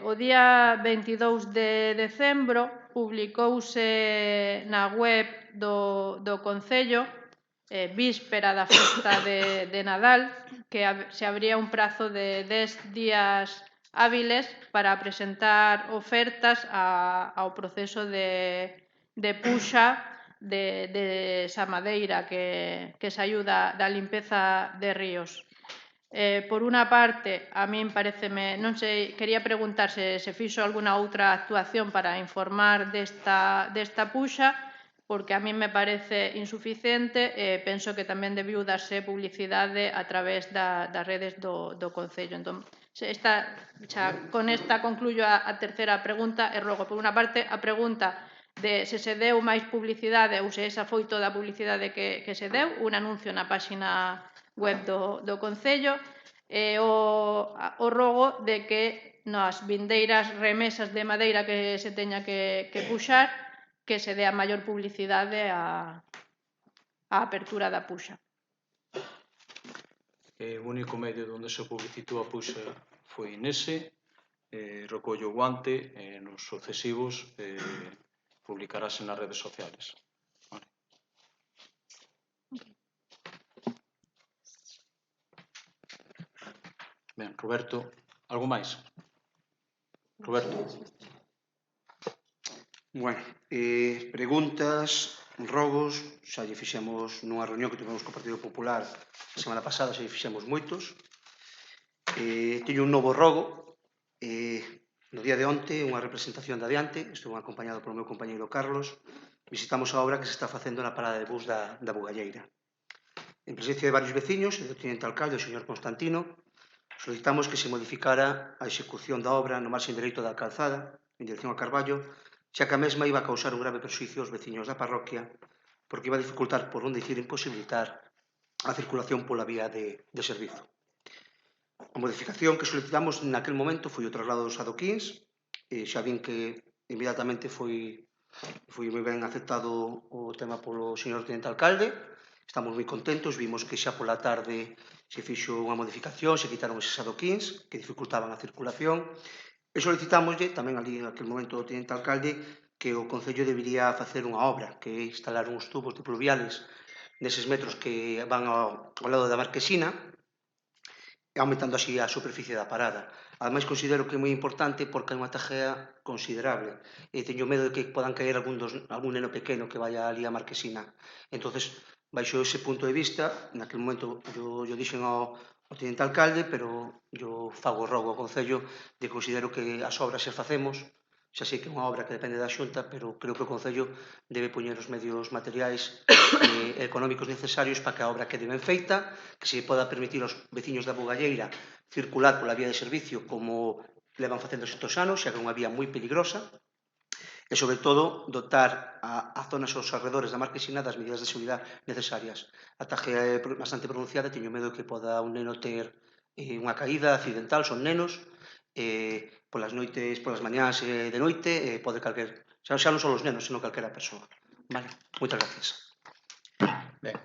O día 22 de decembro publicouse na web do Concello, víspera da festa de Nadal, que se abría un prazo de 10 días hábiles para presentar ofertas ao proceso de puxa de esa madeira que se ayuda da limpeza de ríos. Por unha parte, a min pareceme, non sei, quería preguntar se fixo algunha outra actuación para informar desta puxa, porque a min me parece insuficiente e penso que tamén debiu darse publicidade a través das redes do Concello. Entón, con esta concluyo a terceira pregunta e rogo, por unha parte, a pregunta de se deu máis publicidade ou se esa foi toda a publicidade que se deu, un anuncio na páxina web do Concello, e o rogo de que nas vindeiras remesas de madeira que se teña que puxar, que se dea maior publicidade á apertura da puxa. O único medio onde se publicitou a puxa foi nese, recollo o guante, nos sucesivos publicarase nas redes sociales. Vale. Ben, Roberto, algo máis? Roberto. Bueno, preguntas, rogos, xa lle fixemos nunha reunión que tivemos co Partido Popular a semana pasada, xa lle fixemos moitos. Teño un novo rogo, no día de onte, unha representación de Adiante, estou acompañado polo meu compañeiro Carlos, visitamos a obra que se está facendo na parada de bus da Bugalleira. En presencia de varios veciños e do teniente alcalde, o señor Constantino, solicitamos que se modificara a execución da obra no marxen dereito da calzada, en dirección a Carballo, xa que a mesma iba a causar un grave perxuicio aos veciños da parroquia, porque iba a dificultar, por non dicir imposibilitar, a circulación pola vía de servizo. A modificación que solicitamos naquel momento foi o traslado dos adoquíns, e xa vin que inmediatamente foi moi ben aceptado o tema polo señor tenente alcalde. Estamos moi contentos, vimos que xa pola tarde se fixo unha modificación, se quitaron eses adoquíns que dificultaban a circulación, e solicitámoslle tamén ali naquel momento o tenente alcalde que o Concello debería facer unha obra, que é instalar uns tubos dipluviales neses metros que van ao lado da marquesina, aumentando así a superficie da parada. Ademais, considero que é moi importante porque hai unha tajea considerable e teño medo de que podan caer algún neno pequeno que vaya ali a marquesina. Entonces, baixo ese punto de vista, naquel momento yo dixen ao tenente alcalde, pero yo fago rogo ao Concello de que considero que as obras se facemos, xa sei que é unha obra que depende da Xunta, pero creo que o Concello debe poñer os medios materiais e económicos necesarios para que a obra quede ben feita, que se poda permitir aos veciños da Bugalleira circular pola vía de servicio como levan facendo estes anos, xa que é unha vía moi peligrosa, e, sobre todo, dotar a zonas aos arredores da marquesina das medidas de seguridade necesarias. A tajea é bastante pronunciada e teño medo que poda un neno ter unha caída accidental, son nenos, polas noites, polas mañás de noite, pode calquer, xa non son os nenos, senón calquera persoa. Vale, moitas gracias. Ben,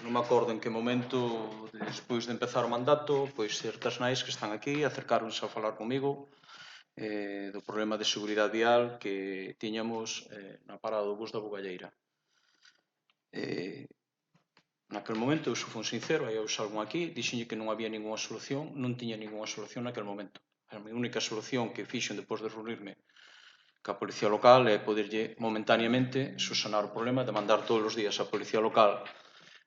non me acordo en que momento, despois de empezar o mandato, pois certas nais que están aquí acercáronse a falar comigo do problema de seguridade vial que tiñamos na parada do bus da Bugalleira. Naquel momento, eu fui sincero, aí eu salgo aquí, dixenlle que non había ninguna solución, non tiña ninguna solución naquel momento. A minha única solución que fixen depois de reunirme ca Policía Local é poderlle momentaneamente subsanar o problema de mandar todos os días a Policía Local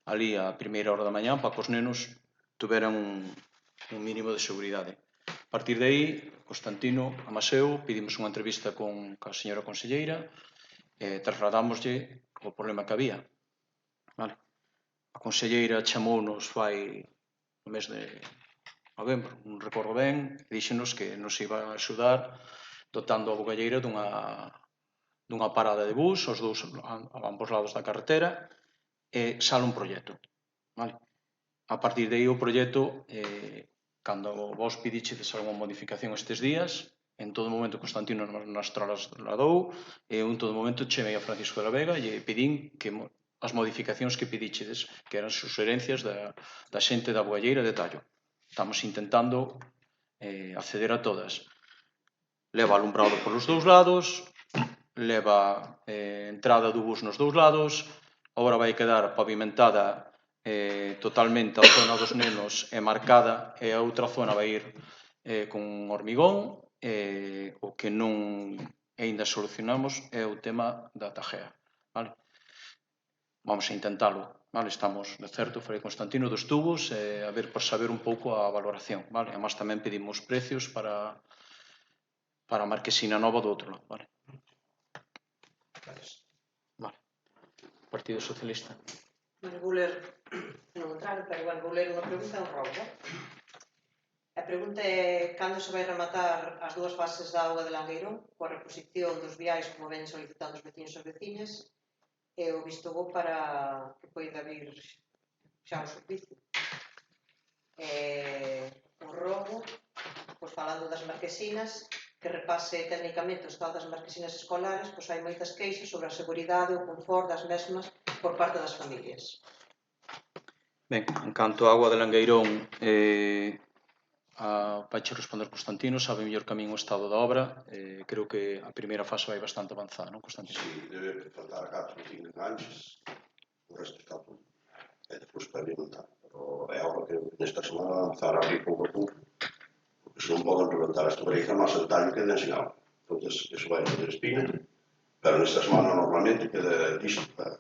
ali a primeira hora da mañá para que os nenos tuveran un mínimo de seguridade. A partir de aí, Constantino Amaseu pedimos unha entrevista con a señora conselleira e trasladámoslle o problema que había. Vale. A conselleira chamounos fai no mes de novembro, non recordo ben, e díxenos que nos iba a axudar dotando a Bugalleira dunha parada de bus, os dous a ambos lados da carretera, e sale un proxecto. Vale? A partir de aí o proxecto, cando vos pedichedes algunha modificación estes días, en todo momento Constantino nos trasladou, e eu en todo momento chamei a Francisco de la Vega e pedín que as modificacións que pedichedes, que eran sugerencias da xente da Bugalleira de Tallo. Estamos intentando acceder a todas. Leva alumbrado polos dous lados, leva entrada do bus nos dous lados, agora vai quedar pavimentada totalmente a zona dos nenos e marcada, e a outra zona vai ir con hormigón. O que non aínda solucionamos é o tema da tajea. Vale? Vamos a intentalo, vale? Estamos, de certo, farei Constantino dos tubos, a ver, por saber un pouco a valoración, vale? Además, tamén pedimos precios para a marquesina nova do outro lado, vale? Vale. Partido Socialista. Vou ler, non entraron, pero bueno, vou ler unha pregunta e un roubo. A pregunta é cando se vai rematar as dúas fases da auga de Langueirón coa reposición dos viais como ven solicitando os veciños e as veciñas e o visto bo para que poida vir xa o servicio. O robo, pois falando das marquesinas, que repase técnicamente o estado das marquesinas escolares, pois hai moitas queixas sobre a seguridade e o confort das mesmas por parte das familias. Ben, en canto a auga de Langueirón, vaiche responder Constantino, sabe mellor que a min o estado da obra, creo que a primeira fase vai bastante avanzada, non, Constantino? Sí, debe faltar 4 ou 5 enganches, o resto está todo. E depois para alimentar. Pero é algo que nesta semana avanzar ali pouco a pouco, porque se non poden reventar as tuberías máis el tallo que den sin agua. Entón, iso vai a ter espina, pero nesta semana normalmente queda listo para...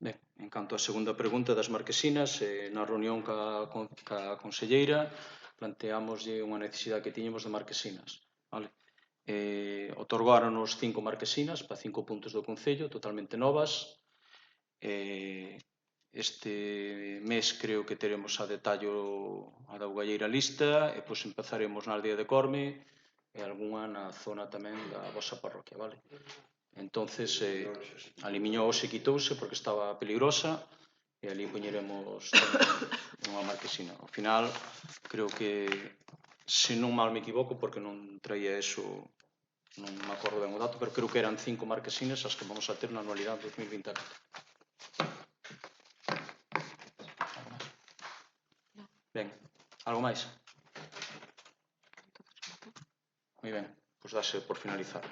Ben, en canto á segunda pregunta das marquesinas, na reunión ca conselleira planteámoslle unha necesidade que tiñemos de marquesinas. Vale? Otorgáronos 5 marquesinas para 5 puntos do Concello, totalmente novas. Este mes creo que teremos a detallo a da Ugalleira lista e pois empezaremos na aldea de Corme e algunha na zona tamén da vosa parroquia, vale? Entonces, a Limiño se quitouse porque estaba peligrosa e ali poñeremos unha marquesina. Ao final, creo que, se non mal me equivoco, porque non traía eso, non me acordo ben o dato, pero creo que eran 5 marquesinas as que vamos a ter na anualidade 2024. Ben, algo máis? Moi ben, pois dase por finalizar.